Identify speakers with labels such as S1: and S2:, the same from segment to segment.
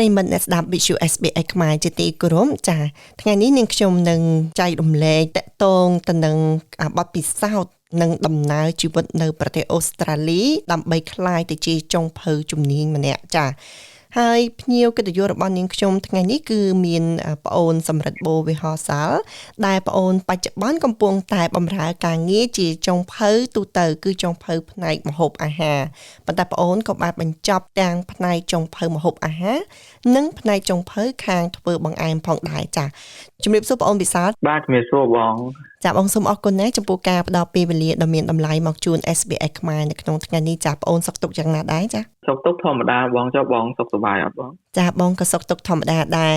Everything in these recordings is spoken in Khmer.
S1: ប្រិយមិត្តអ្នកស្ដាប់ Visual SBS ខ្មែរជាទីគោរពចា៎ថ្ងៃនេះនាងខ្ញុំនឹងចែករំលែកតកតងទៅនឹងបទពិសោធន៍និងដំណើរជីវិតនៅប្រទេសអូស្ត្រាលីដើម្បីក្លាយទៅជាចុងភៅជំនាញម្នាក់ចា៎ហើយភ្ញៀវកិត្តិយសរបស់នាងខ្ញុំថ្ងៃនេះគឺមានប្អូនសំរិទ្ធបូវិហរសាលដែលប្អូនបច្ចុប្បន្នកំពុងតែបម្រើការងារជាចុងភៅទូទៅគឺចុងភៅផ្នែកម្ហូបអាហារប៉ុន្តែប្អូនក៏បានបញ្ចប់ទាំងផ្នែកចុងភៅម្ហូបអាហារនិងផ្នែកចុងភៅខាងធ្វើបង្អែមផងដែរចា៎ជំរាបសួរប្អូនវិសាល
S2: បាទជំរាបសួរបង
S1: ចាបងសូមអរគុណណាស់ចំពោះការផ្ដល់ពេលវេលាដ៏មានតម្លៃមកជូន SBS ខ្មែរនៅក្នុងថ្ងៃនេះចាបងអូនសុខទុក្ខយ៉ាងណាដែរចា
S2: សុខទុក្ខធម្មតាបងចុះបងសុខសប្បាយអត់បង
S1: ចាបងក៏សុខទុក្ខធម្មតាដែរ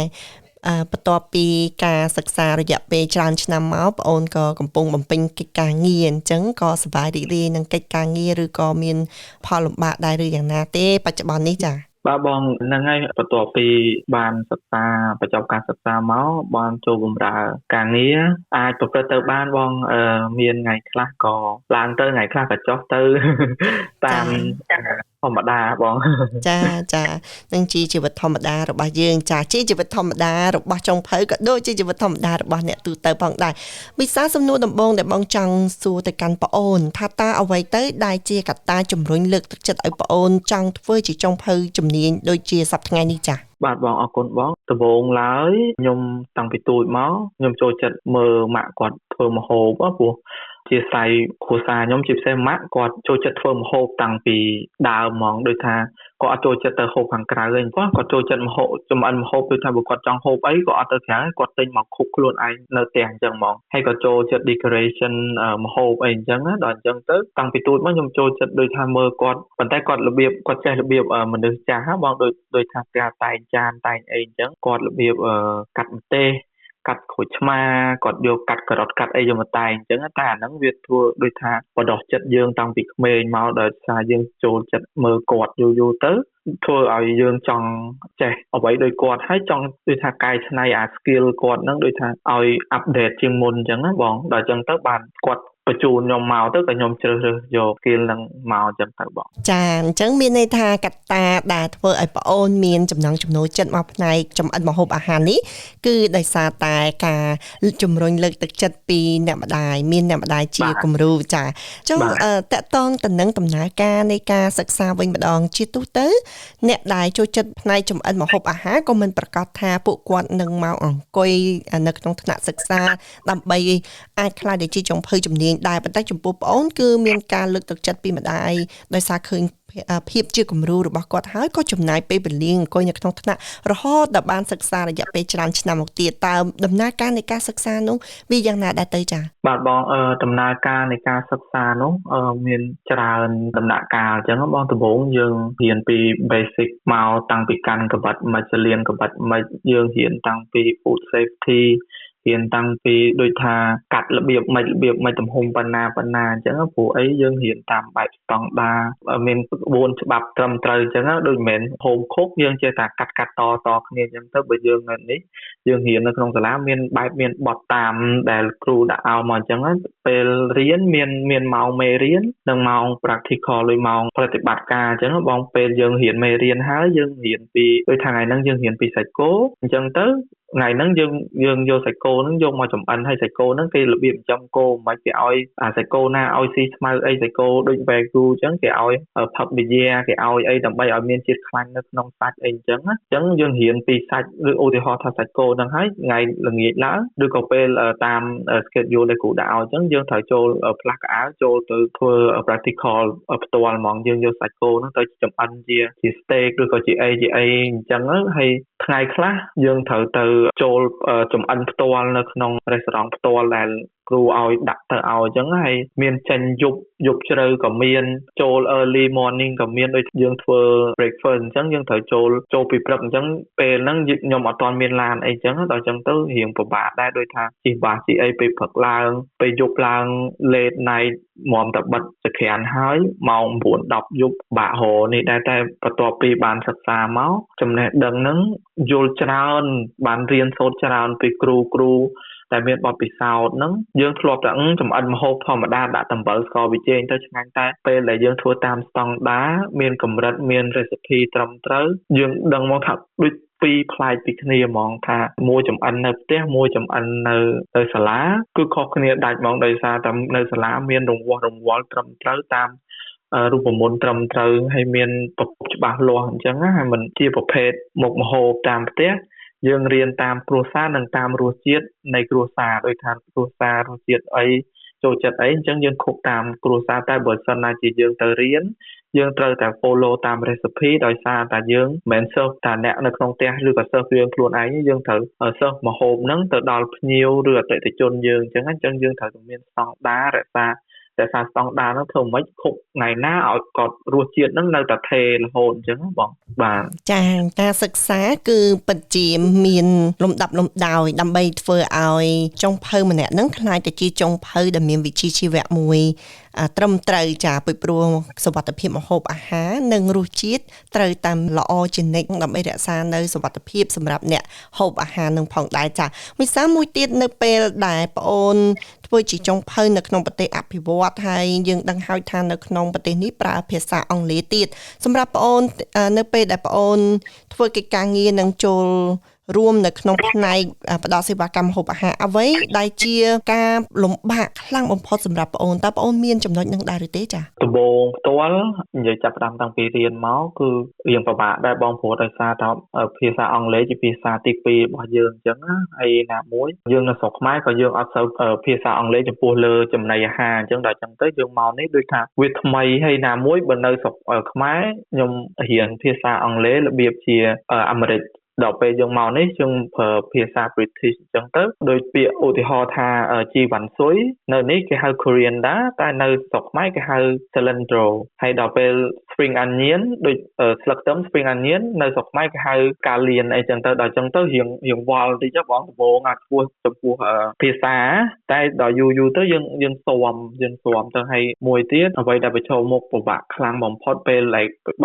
S1: បន្ទាប់ពីការសិក្សារយៈពេលច្រើនឆ្នាំមកបងអូនក៏កំពុងបំពេញកិច្ចការងារអញ្ចឹងក៏សប្បាយរីករាយនឹងកិច្ចការងារឬក៏មានផលលំបាកដែរឬយ៉ាងណាទេបច្ចុប្បន្ននេះចា
S2: បាទបងហ្នឹងហើយបន្ទាប់ពីបានសិក្សាបញ្ចប់ការសិក្សាមកបានចូលបម្រើការងារអាចប្រព្រឹត្តទៅបានបងមានថ្ងៃខ្លះក៏ឡើងទៅថ្ងៃខ្លះក៏ចុះទៅតាមធម្មតាបង
S1: ចានឹងជាជីវិតធម្មតារបស់យើងចាជាជីវិតធម្មតារបស់ចុងភៅក៏ដូចជាជីវិតធម្មតារបស់អ្នកទូទៅផងដែរវិសាសំណួរដំបូងដែលបងចង់សួរទៅកាន់ប្អូនថាតើអ្វីទៅដែលជាកត្តាជំរុញលើកទឹកចិត្តឲ្យប្អូនចង់ធ្វើជាចុងភៅជំនាញដូចជាសប្តាហ៍ថ្ងៃនេះចា
S2: បាទបងអរគុណបងដំបូងឡើយខ្ញុំតាំងពីទូចមកខ្ញុំចូលចិត្តមើលម៉ាក់គាត់ធ្វើម្ហូបព្រោះជាស្រ័យគ្រួសារខ្ញុំជាពិសេសម៉ាក់គាត់ចូលចិត្តធ្វើម្ហូបតាំងពីដើមហ្មងដូចថាគាត់អត់ចូលចិត្តទៅហូបខាងក្រៅទេព្រោះគាត់ចូលចិត្តម្ហូបចម្អិនម្ហូបដូចថាបើគាត់ចង់ហូបអីក៏អត់ទៅក្រៅគាត់ទិញមកខុបខ្លួនឯងនៅផ្ទះអញ្ចឹងហ្មងហើយក៏ចូលចិត្ត decoration ម្ហូបអីអញ្ចឹងដល់អញ្ចឹងទៅតាំងពីទូចមកខ្ញុំចូលចិត្តដូចថាមើលគាត់ប៉ុន្តែគាត់របៀបគាត់ចេះរបៀបមនុស្សចាស់បងដូចថាការតែងចានតែងអីអញ្ចឹងគាត់របៀបកាត់ម្ទេសកាត់ក្រូចឆ្មាគាត់យកកាត់ការ៉ុតកាត់អីយកមកតែងអញ្ចឹងតែអាហ្នឹងវាធ្វើដូចថាបដោះចិត្តយើងតាំងពីក្មេងមកដោយសារយើងចូលចិត្តមើលគាត់យូរទៅធ្វើឲ្យយើងចង់ចេះអ្វីដូចគាត់ហើយចង់ដូចថាកែច្នៃអា skill គាត់ហ្នឹងដូចថាឲ្យ update ជាងមុនអញ្ចឹងណាបងដល់អញ្ចឹងទៅបានគាត់បញ្ជូនខ្ញុំមកទៅក៏ខ្ញុំជ្រើសរើសយក skill ហ្នឹងមកអញ្ចឹងទៅបង
S1: ចាអញ្ចឹងមានន័យថាកត្តាដែលធ្វើឲ្យប្អូនមានចំណង់ចំណូលចិត្តមកផ្នែកចម្អិនម្ហូបអាហារនេះគឺដោយសារតែការជំរុញលើកទឹកចិត្តពីអ្នកម្ដាយមានអ្នកម្ដាយជាគំរូចាចុះតកតងទៅនឹងដំណើរការនៃការសិក្សាវិញម្ដងជាទូទៅអ្នកដែលចូលចិត្តផ្នែកចម្អិនម្ហូបអាហារក៏មិនប្រកាសថាពួកគាត់នឹងមកអង្គុយនៅក្នុងថ្នាក់សិក្សាដើម្បីអាចខ្លាយទៅជាចុងភៅជំនាញដែរប៉ុន្តែចំពោះប្អូនគឺមានការលើកទឹកចិត្តពីម្ដាយដោយសារឃើញភាពជាគំរូរបស់គាត់ហើយក៏ចំណាយពេលវេលាអង្គុយនៅក្នុងថ្នាក់រហូតដល់បានសិក្សារយៈពេលច្រើនឆ្នាំមកទៀតតើដំណើរការនៃការសិក្សានោះវាយ៉ាងណាដែរទៅចា៎
S2: បាទបងដំណើរការនៃការសិក្សានោះមានច្រើនដំណាក់កាលអញ្ចឹងបងដំបូងយើងរៀនពី basic មកតាំងពីកាន់កាបិតមិនចលៀនកាបិតមិនយើងរៀនតាំងពី food safetyរៀនតាំងពីដូចថាកាត់របៀបមិនទំហំប៉ុណ្ណាអញ្ចឹងព្រោះអីយើងរៀនតាមបែបស្តង់ដាមានក្បួនច្បាប់ត្រឹមត្រូវអញ្ចឹងដូចមិនមែនហូមឃុកយើងចេះតែកាត់តគ្នាអញ្ចឹងទៅបើយើងនៅនេះយើងរៀននៅក្នុងសាលាមានបែបមានបទតាមដែលគ្រូដាក់ឲ្យមកអញ្ចឹងពេលរៀនមានម៉ោងមេរៀននិងម៉ោង practical ឬម៉ោងប្រតិបត្តិការអញ្ចឹងបងពេលយើងរៀនមេរៀនហើយយើងរៀនពីដូចថ្ងៃហ្នឹងយើងរៀនពីសាច់គោអញ្ចឹងទៅថ្ងៃហ្នឹងយើងយកសាច់គោហ្នឹងយកមកចម្អិនហើយសាច់គោហ្នឹងគេរបៀបចិញ្ចឹមគោមិនគេឲ្យសាច់គោណាឲ្យស៊ីស្មៅអីសាច់គោដូច Wagyu អញ្ចឹងគេឲ្យផឹកប៊ីយ៉ាគេឲ្យអីដើម្បីឲ្យមានជាតិខ្លាញ់នៅក្នុងសាច់អីអញ្ចឹងយើងរៀនពីសាច់ឬឧទាហរណ៍ថាសាច់គោហ្នឹងហើយថ្ងៃល្ងាចឡើងឬក៏ពេលតាម schedule ដែលគ្រូដាក់ឲ្យអញ្ចឹងយើងត្រូវចូលផ្លាស់កៅអៅចូលទៅធ្វើ practical ផ្ទាល់ហ្មងយើងយកសាច់គោហ្នឹងទៅចម្អិនជា steak ឬក៏ជាអីអញ្ចឹងហើយថ្ងៃខ្លះយើងត្រូវទៅចូលចម្អិនផ្ទាល់នៅក្នុង restaurant ផ្ទាល់ដែលគ្រូឲ្យដាក់ទៅឲ្យអញ្ចឹងហើយមានចេញយប់ជ្រៅក៏មានចូល early morning ក៏មានដូចយើងធ្វើ breakfast អញ្ចឹងយើងត្រូវចូលពីព្រឹកអញ្ចឹងពេលហ្នឹងខ្ញុំអត់ទាន់មានឡានអីអញ្ចឹងដល់អញ្ចឹងទៅរៀងពិបាកដែរដូចថាជិះបាសជិះអីពេលព្រឹកឡើងពេលយប់ឡើង late night មកតែបិទសក្រានហើយម៉ោង 9-10 យប់បាក់ហោនេះដែរតែបន្ទាប់ពីបានសិក្សាមកចំណេះដឹងហ្នឹងយល់ច្រើនបានរៀនសូត្រច្រើនពីគ្រូតែមានបទពិសោធន៍ហ្នឹងយើងធ្លាប់តែចម្អិនម្ហូបធម្មតាដាក់អំបិលស្ករប៊ីចេងទៅឆ្ងាញ់តែពេលដែលយើងធ្វើតាមស្តង់ដារមានកម្រិតមាន recipe ត្រឹមត្រូវយើងដឹងមកថាដូច ពីរផ្លែកពីគ្នាហ្មងថាមួយចំអិននៅផ្ទះមួយចំអិននៅសាលាគឺខុសគ្នាដាច់ហ្មងដោយសារតែនៅសាលាមានរង្វាស់រង្វល់ត្រឹមត្រូវតាមរូបមន្តត្រឹមត្រូវហើយមានប្រភពច្បាស់លាស់អញ្ចឹងណាហើយមិនជាប្រភេទមុខម្ហូបតាមផ្ទះយើងរៀនតាមគ្រួសារនិងតាមរសជាតិនៃគ្រួសារដោយថាគ្រួសាររសជាតិអីចូលចិត្តអីអញ្ចឹងយើងខុសតាមគ្រួសារតែបើសិនណាជាយើងទៅរៀនយើងត្រូវតែ follow តាម recipe ដោយសារតែយើងមិនមែន serve តែអ្នកនៅក្នុងផ្ទះឬក៏ serve យើងខ្លួនឯងយើងត្រូវ serve ម្ហូបហ្នឹងទៅដល់ភ្ញៀវឬអតិថិជនយើងអញ្ចឹងយើងត្រូវតែមានស្តង់ដាររក្សាស្តង់ដារហ្នឹងធ្វើម៉េចខុបថ្ងៃណាឲ្យគាត់រសជាតិហ្នឹងនៅតែថេររហូតអញ្ចឹងបងបាទ
S1: ចាការសិក្សាគឺពិតជាមានលំដាប់លំដោយដើម្បីធ្វើឲ្យចុងភៅម្នាក់ហ្នឹងខ្លាយទៅជាចុងភៅដែលមានវិជ្ជាជីវៈមួយត្រឹមត្រូវចាពីព្រោះសុវត្ថិភាពម្ហូបអាហារនិងរសជាតិត្រូវតាមល្អជានិច្ចដើម្បីរក្សានៅសុវត្ថិភាពសម្រាប់អ្នកហូបអាហារនឹងផងដែរចាវិសាលមួយទៀតនៅពេលដែលប្អូនធ្វើជាចុងភៅនៅក្នុងប្រទេសអភិវឌ្ឍហើយយើងដឹងហើយថានៅក្នុងប្រទេសនេះប្រើភាសាអង់គ្លេសទៀតសម្រាប់ប្អូននៅពេលដែលប្អូនធ្វើកិច្ចការងារនឹងចូលរួមនៅក្នុងផ្នែកផ្ដល់សេវាកម្មម្ហូបអាហារអ្វីដែលជាការលំបាកខ្លាំងបំផុតសម្រាប់ប្អូនតើប្អូនមានចំណុចនឹងដែរឬទេចា៎
S2: ដំបូងផ្ទាល់និយាយចាប់ផ្ដើមតាំងពីរៀនមកគឺរៀងពិបាកដែរបងព្រោះដោយសារតែភាសាអង់គ្លេសជាភាសាទី2របស់យើងអញ្ចឹងណាហើយណាមួយយើងនៅស្រុកខ្មែរក៏យើងអត់សូវភាសាអង់គ្លេសចំពោះលើចំណីអាហារអញ្ចឹងដល់អញ្ចឹងទៅយើងមកនេះដូចថាវាថ្មីហើយណាមួយបើនៅស្រុកខ្មែរខ្ញុំរៀនភាសាអង់គ្លេសរបៀបជាអាមេរិកដល់ពេលយើងមកនេះយើងប្រើភាសា British អញ្ចឹងទៅដោយពាក្យឧទាហរណ៍ថាជីវ៉ាន់ស៊ុយនៅនេះគេហៅ coriander តែនៅស្រុកខ្មែរគេហៅ cilantro ហើយដល់ពេល spring onion ដូចស្លឹកខ្ទឹម spring onion នៅស្រុកខ្មែរគេហៅកាលៀនអីចឹងទៅដល់ចឹងទៅរៀងវល់តិចបងដំបូងអាឆ្ពោះចំពោះភាសាតែដល់យូរទៅយើងស៊ាំទៅហើយមួយទៀតអ្វីដែលប្រឈមមុខពិបាកខ្លាំងបំផុតពេល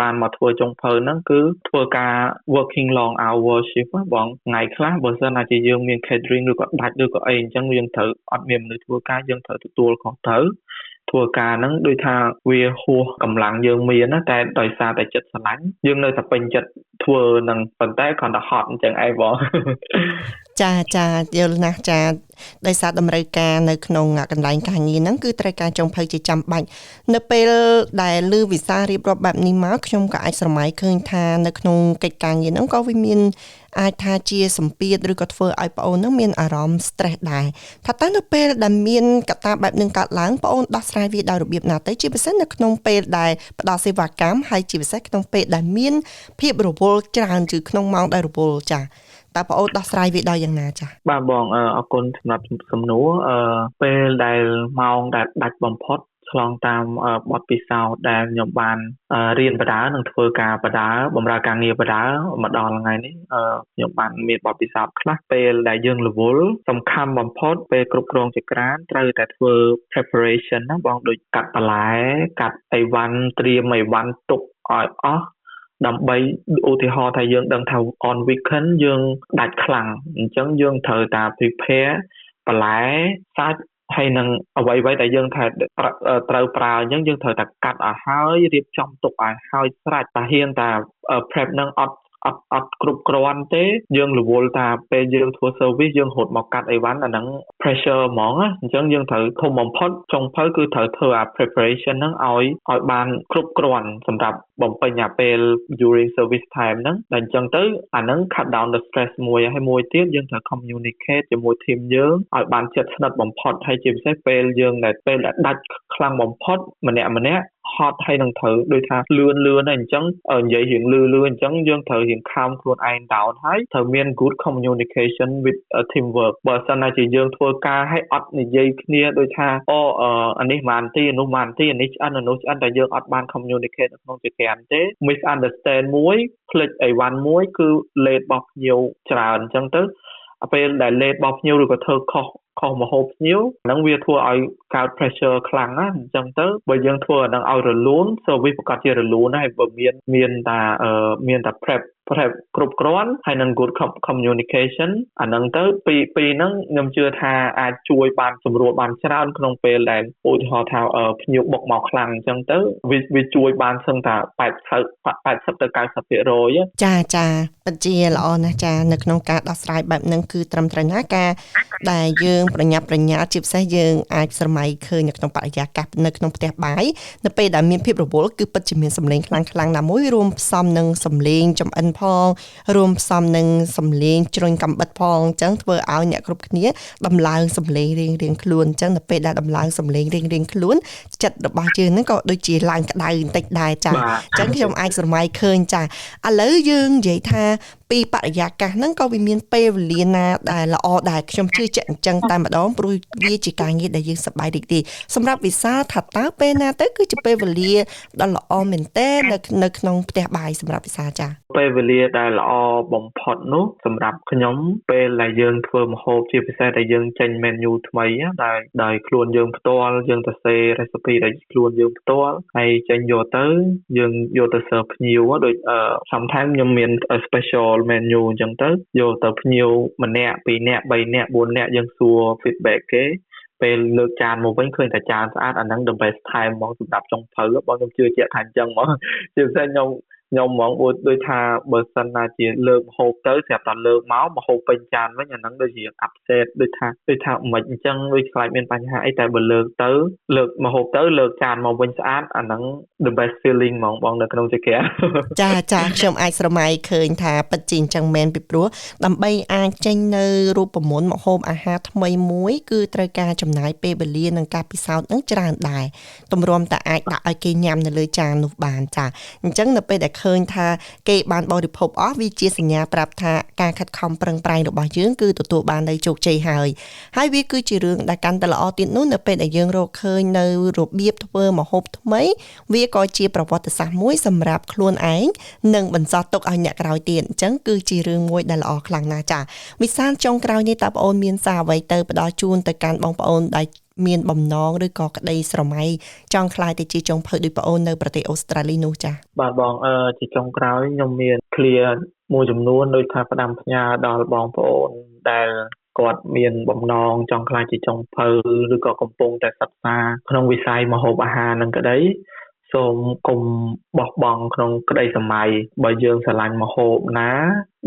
S2: បានមកធ្វើចុងភៅហ្នឹងគឺធ្វើការ working long hour shift បងថ្ងៃខ្លះបើសិនណាជាយើងមាន catering ឬក៏ដាច់ឬក៏អីអញ្ចឹងយើងត្រូវអត់មានមនុស្សធ្វើការយើងត្រូវទទួលខុសត្រូវធ្វើការហ្នឹងដូចថាវាហួសកម្លាំងយើងមានណាតែដោយសារតែចិត្តស្រឡាញ់យើងនៅតែពេញចិត្តធ្វើនឹងប៉ុន្តែគ្រាន់តែហត់អញ្ចឹងឯងបង
S1: ចាយល់ណាស់ចាដោយសារតម្រូវការនៅក្នុងកន្លែងការងារហ្នឹងគឺត្រូវការចុងភៅជាចាំបាច់នៅពេលដែលឮវិសារៀបរាប់បែបនេះមកខ្ញុំក៏អាចស្រមៃឃើញថានៅក្នុងកិច្ចការងារហ្នឹងក៏វាមានអាចថាជាសម្ពាធឬក៏ធ្វើឲ្យប្អូនហ្នឹងមានអារម្មណ៍ stress ដែរថាតើនៅពេលដែលមានកត្តាបែបហ្នឹងកើតឡើងប្អូនដោះស្រាយវាដោយរបៀបណាទៅជាពិសេសនៅក្នុងពេលដែលផ្ដល់សេវាកម្មហើយជាពិសេសក្នុងពេលដែលមានភាពរវល់ច្រើនគឺក្នុងម៉ោងដែលរវល់ចាតើប្អូនដោះស្រាយវាដោយយ៉ាងណាចា៎
S2: បាទបងអរគុណសម្រាប់សំណួរពេលដែលម៉ោងដែលដាច់បំផុតឆ្លងតាមបទពិសោធន៍ដែលខ្ញុំបានរៀនបដានិងធ្វើការបដាបម្រើការងារបដាមកដល់ថ្ងៃនេះខ្ញុំបានមានបទពិសោធន៍ខ្លះពេលដែលយើងរវល់សំខាន់បំផុតពេលគ្រប់គ្រងចក្រានត្រូវតែធ្វើ preparation ណាបងដូចកាត់បន្លែកាត់អីវ៉ាន់ត្រៀមអីវ៉ាន់ទុកឲ្យអស់ដើម្បីឧទាហរណ៍ថាយើងដឹងថា on weekend យើងដាច់ខ្លាំងអញ្ចឹងយើងត្រូវតែ prepare បន្លែសាច់ហើយនឹងអ្វីៗដែលយើងត្រូវប្រើអញ្ចឹងយើងត្រូវតែកាត់ឲ្យហើយរៀបចំទុកឲ្យហើយស្រេចតែហ៊ានតែ prep នឹងអត់គ្រប់គ្រាន់ទេយើងរវល់ថាពេលយើងធ្វើ service យើងរត់មកកាត់អីវ៉ាន់អាហ្នឹង pressure ហ្មងអញ្ចឹងយើងត្រូវធំបំផុតចុងភៅគឺត្រូវធ្វើអា preparation ហ្នឹងឲ្យបានគ្រប់គ្រាន់សម្រាប់បំពេញអាពេល during service time ហ្នឹងតែអញ្ចឹងទៅអាហ្នឹង cut down the stress មួយហើយមួយទៀតយើងត្រូវ communicate ជាមួយ team យើងឲ្យបានជិតស្និទ្ធបំផុតហើយជាពិសេសពេលយើងដែលដាច់ខ្លាំងបំផុតម្នាក់ហត់ហើយនឹងត្រូវដូចថាលឿនហើយអញ្ចឹងនិយាយរៀងលឿនអញ្ចឹងយើងត្រូវរៀងខំខ្លួនឯង down ហើយត្រូវមាន good communication with teamwork បើសិនណាជាយើងធ្វើការឲ្យអត់និយាយគ្នាដូចថាអានេះមិនទីអានោះមិនទីអានេះឆ្អិនអានោះឆ្អិនតែយើងអត់បាន communicate ក្នុងចក្រានទេ misunderstand មួយផ្លេចអីវ៉ាន់មួយគឺ late របស់ភ្ញៀវច្រើនអញ្ចឹងទៅពេលដែល late របស់ភ្ញៀវឬក៏ធ្វើខុសម្ហូបភ្ញៀវហ្នឹងវាធ្វើឲ្យកើត pressure ខ្លាំងណាអញ្ចឹងទៅបើយើងធ្វើអាហ្នឹងឲ្យរលូន service ប្រកាសជារលូនហើយបើមានតែ ប្រហែលគ្រប់គ្រាន់ហើយនឹង good communication អាហ្នឹងទៅពីហ្នឹងខ្ញុំជឿថាអាចជួយបានសម្រួលបានច្រើនក្នុងពេលដែលឧទាហរណ៍ថាភ្ញៀវបុកមកខ្លាំងអញ្ចឹងទៅវាជួយបានសឹងថា80ទៅ 90%
S1: ចាពិតជាល្អណាស់ចានៅក្នុងការដោះស្រាយបែបហ្នឹងគឺត្រឹមត្រូវណាការដែលយើងប្រញាប់ប្រញាល់ជាពិសេសយើងអាចស្រមៃឃើញនៅក្នុងបរិយាកាសនៅក្នុងផ្ទះបាយនៅពេលដែលមានភាពរវល់គឺពិតជាមានសម្លេងខ្លាំងណាមួយរួមផ្សំនឹងសម្លេងចំអិនផងរួមផ្សំនឹងសម្លេងជ្រុញកាំបិតផងអញ្ចឹងធ្វើឲ្យអ្នកគ្រប់គ្នាដំឡើងសម្លេងរៀងខ្លួនអញ្ចឹងនៅពេលដែលដំឡើងសម្លេងរៀងខ្លួនចិត្តរបស់យើងហ្នឹងក៏ដូចជាឡើងក្តៅបន្តិចដែរចាអញ្ចឹងខ្ញុំអាចស្រមៃឃើញចាឥឡូវយើងនិយាយថាពីបរិយាកាសហ្នឹងក៏វាមានពេលវេលាណាដែលល្អដែរខ្ញុំជឿជាក់អញ្ចឹងតែម្ដងព្រោះវាជាការងារដែលយើងសប្បាយរីករាយសម្រាប់វិសាលថាតើពេលណាទៅគឺជាពេលវេលាដ៏ល្អមែនទែននៅក្នុងផ្ទះបាយសម្រាប់វិសាលចា
S2: ពេលវេលាដែលល្អបំផុតនោះសម្រាប់ខ្ញុំពេលដែលយើងធ្វើម្ហូបជាពិសេសដែលយើងចេញ menu ថ្មីដោយខ្លួនយើងផ្ទាល់យើងទៅសេ recipe ដែលខ្លួនយើងផ្ទាល់ហើយចេញយកទៅយើងយកទៅ serve ភ្ញៀវដូចsometimes ខ្ញុំមាន special menu អញ្ចឹងទៅយកទៅភ្ញៀវម្នាក់2នាក់3នាក់4នាក់យើងសួរ feedback គេពេលលើកចានមកវិញឃើញតែចានស្អាតអាហ្នឹង the best time ហ្មងសម្រាប់ចុងភៅបងខ្ញុំជឿជាក់ថាអញ្ចឹងហ្មងជាពិសេសខ្ញុំហ្មងដូចថាបើសិនណាជាលើកម្ហូបទៅស្រាប់តែលើកមកម្ហូបពេញចានវិញអាហ្នឹងដូចជា upset ដូចថាមិនអញ្ចឹងដូចខ្លាចមានបញ្ហាអីតែបើលើកម្ហូបទៅលើកចានមកវិញស្អាតអាហ្នឹង the best feeling ហ្មងបងនៅក្នុងចក្រា
S1: ចាខ្ញុំអាចស្រមៃឃើញថាពិតជាអញ្ចឹងមែនពីព្រោះដើម្បីអាចចេញនៅរូបមន្តម្ហូបអាហារថ្មីមួយគឺត្រូវការចំណាយពេលវេលានិងការពិសោធន៍នឹងច្រើនដែរទម្រាំតែអាចដាក់ឲ្យគេញ៉ាំនៅលើចាននោះបានចាអញ្ចឹងនៅពេលដែលឃើញថាគេបានបរិភោគអស់វាជាសញ្ញាប្រាប់ថាការខិតខំប្រឹងប្រែងរបស់យើងគឺទទួលបាននូវជោគជ័យហើយវាគឺជារឿងដែលកាន់តែល្អទៀតនោះនៅពេលដែលយើងរកឃើញនៅរបៀបធ្វើម្ហូបថ្មីវាក៏ជាប្រវត្តិសាស្ត្រមួយសម្រាប់ខ្លួនឯងនិងបន្សល់ទុកឲ្យអ្នកក្រោយទៀតអញ្ចឹងគឺជារឿងមួយដែលល្អខ្លាំងណាស់ចាវិសាលចុងក្រោយនេះតើបងអូនមានសារអ្វីទៅផ្ដល់ជូនទៅកាន់បងប្អូនដែលមានបំណងឬក៏ក្តីស្រមៃចង់ខ្លាយទៅជាចុងភៅដូចបងអូននៅប្រទេសអូស្ត្រាលីនោះចា
S2: បាទបងជាចុងក្រោយខ្ញុំមាន clear មួយចំនួនដូចថាផ្ដាំផ្ញើដល់បងប្អូនដែលគាត់មានបំណងចង់ខ្លាយជាចុងភៅឬក៏កំពុងតែសិក្សាក្នុងវិស័យម្ហូបអាហារនឹងក្តីសូមកុំបោះបង់ក្នុងក្តីសម័យបើយើងស្រឡាញ់ម្ហូបណា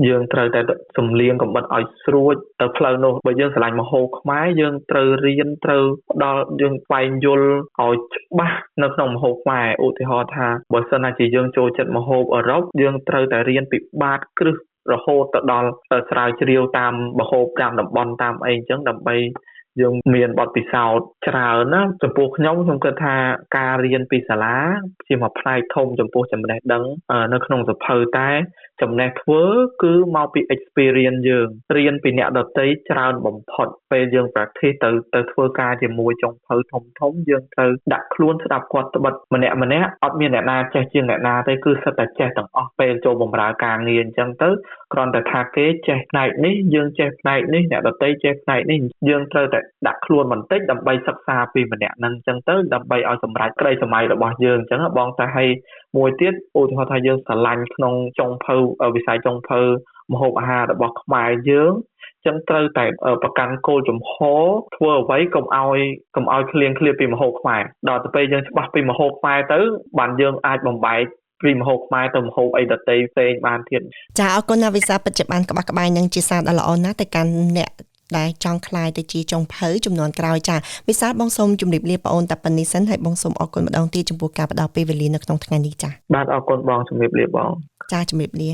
S2: យើងត្រូវតែសំលៀងកំបិតឲ្យស្រួចទៅផ្លូវនោះបើយើងស្រឡាញ់ម្ហូបខ្មែរយើងត្រូវរៀនត្រូវផ្ដល់យើងស្វែងយល់ឲ្យច្បាស់នៅក្នុងម្ហូបខ្មែរឧទាហរណ៍ថាបើសិនណាជាយើងចូលចិត្តម្ហូបអឺរ៉ុបយើងត្រូវតែរៀនពីបាតគ្រឹះរហូតទៅដល់ស្រាវជ្រាវតាមម្ហូបតាមតំបន់តាមអីអញ្ចឹងដើម្បីយើងមានបទពិសោធន៍ច្រើនណាចំពោះខ្ញុំគិតថាការរៀនពីសាលាជាមួយផ្នែកធំចំពោះចំណេះដឹងនៅក្នុងសភៅតែចំណេះធ្វើគឺមកពី experience យើងរៀនពីអ្នកដទៃច្រើនបំផុតពេលយើង practice ទៅធ្វើការជាមួយចុងភៅធំយើងត្រូវដាក់ខ្លួនស្ដាប់គាត់ត្បិតម្នាក់អត់មានអ្នកណាចេះជាងអ្នកណាទេគឺសិតតែចេះទាំងអស់ពេលចូលបម្រើការងារអញ្ចឹងទៅគ្រាន់តែថាគេចេះផ្នែកនេះយើងចេះផ្នែកនេះអ្នកដទៃចេះផ្នែកនេះយើងត្រូវតែដាក់ខ្លួនបន្តិចដើម្បីសិក្សាពីម្នាក់ហ្នឹងអញ្ចឹងទៅដើម្បីឲ្យសម្រេចក្តីសម័យរបស់យើងអញ្ចឹងបងតែឲ្យមួយទៀតឧទាហរណ៍ថាយើងស្រឡាញ់ក្នុងចុងភៅវិស័យចុងភៅម្ហូបអាហាររបស់ខ្មែរយើងចឹងត្រូវតែប្រកាន់គោលចំហធ្វើអ្វីកុំឲ្យឃ្លៀងឃ្លាតពីម្ហូបខ្មែរដល់ទៅពេលយើងច្បាស់ពីម្ហូបខ្មែរទៅបានយើងអាចបំបែកពីម្ហូបខ្មែរទៅម្ហូបអីដទៃផ្សេងបានទៀត
S1: ចាអរគុណណាវិសាបច្ចុប្បន្នក្បាស់ក្បាយនឹងជាសារដ៏ល្អណាស់ទៅកាន់អ្នកដែលចង់ខ្លាយទៅជាចុងភៅចំនួនក្រោយចាវិសាលបងសូមជម្រាបលាបងអូនតែប៉ុណ្្នេះសិនហើយបងសូមអរគុណម្ដងទៀតចំពោះការផ្ដល់ពេលវេលានៅក្នុងថ្ងៃនេះចា
S2: បាទអរគុណបងជម្រាបលាបង
S1: ចាជម្រាបលា